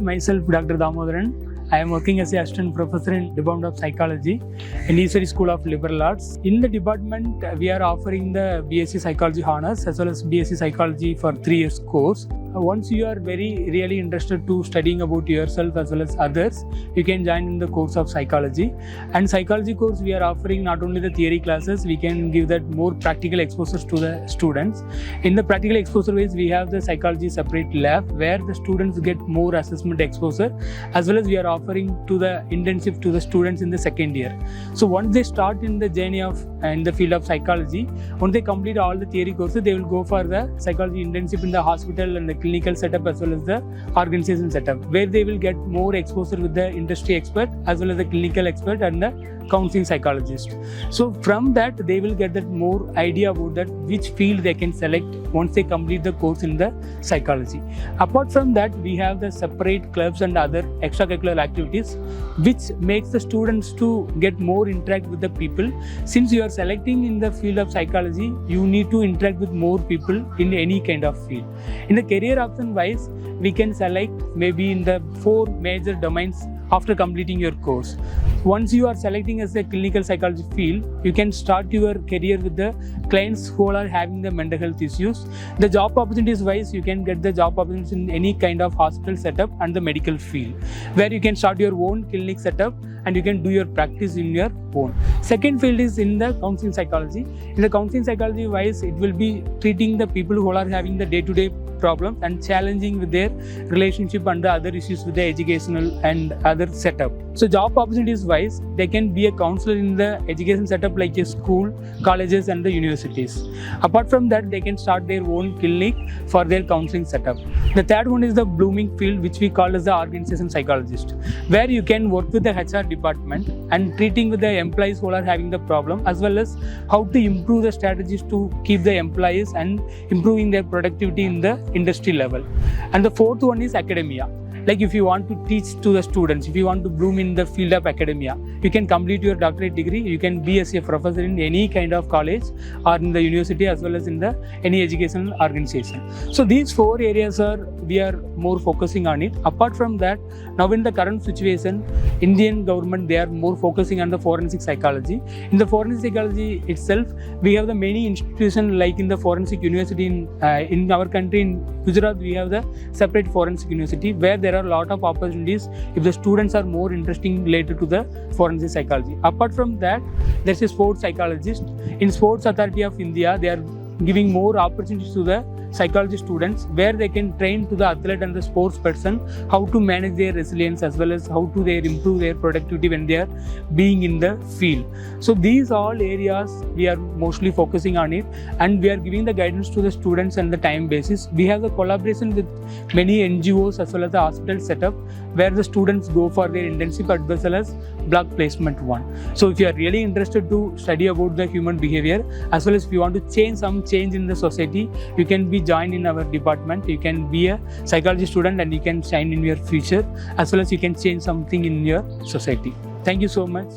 myself Dr. Dhamodharan. I am working as an assistant professor in Department of Psychology in Eastern School of Liberal Arts. In the department, we are offering the BSc Psychology Honours as well as BSc Psychology for 3 years course. Once you are really interested to studying about yourself as well as others, you can join in the course of psychology. And psychology course, we are offering not only the theory classes, we can give that more practical exposures to the students. In the practical exposure ways, we have the psychology separate lab where the students get more assessment exposure, as well as we are offering to the internship to the students in the second year. So once they start in the journey of in the field of psychology, once they complete all the theory courses, they will go for the psychology internship in the hospital and the clinical setup as well as the organization setup, where they will get more exposure with the industry expert as well as the clinical expert and the counseling psychologist. So from that, they will get that more idea about that which field they can select once they complete the course in the psychology. Apart from that, we have the separate clubs and other extracurricular activities which makes the students to get more interact with the people. Since you are selecting in the field of psychology, you need to interact with more people in any kind of field. In the career option wise, we can select maybe in the 4 major domains after completing your course. Once you are selecting as a clinical psychology field, you can start your career with the clients who are having the mental health issues. The job opportunities wise, you can get the job opportunities in any kind of hospital setup and the medical field, where you can start your own clinic setup and you can do your practice in your own. Second field is in the counseling psychology. In the counseling psychology wise, it will be treating the people who are having the day-to-day problems and challenging with their relationship and the other issues with the educational and other setup. So job opportunities wise, they can be a counselor in the education setup like a school, colleges and the universities. Apart from that, they can start their own clinic for their counseling setup. The third one is the blooming field, which we call as the organization psychologist, where you can work with the HR department and treating with the employees who are having the problem, as well as how to improve the strategies to keep the employees and improving their productivity in the industry level. And the fourth one is academia. Like if you want to teach to the students, if you want to bloom in the field of academia, you can complete your doctorate degree, you can be as a professor in any kind of college or in the university as well as in the any educational organization. So these 4 areas we are more focusing on it. Apart from that, now in the current situation, Indian government, they are more focusing on the forensic psychology. In the forensic psychology itself, we have the many institutions like in the forensic university in our country, in Gujarat, we have the separate forensic university where there are a lot of opportunities if the students are more interesting related to the forensic psychology. Apart from that, there's a sports psychologist. In Sports Authority of India, they are giving more opportunities to the psychology students where they can train to the athlete and the sports person how to manage their resilience as well as how to improve their productivity when they are being in the field. So these all areas we are mostly focusing on it, and we are giving the guidance to the students on the time basis. We have the collaboration with many NGOs as well as the hospital setup where the students go for their internship as well as block placement 1. So if you are really interested to study about the human behavior as well as if you want to change in the society, you can be joined in our department. You can be a psychology student and you can shine in your future as well as you can change something in your society. Thank you so much.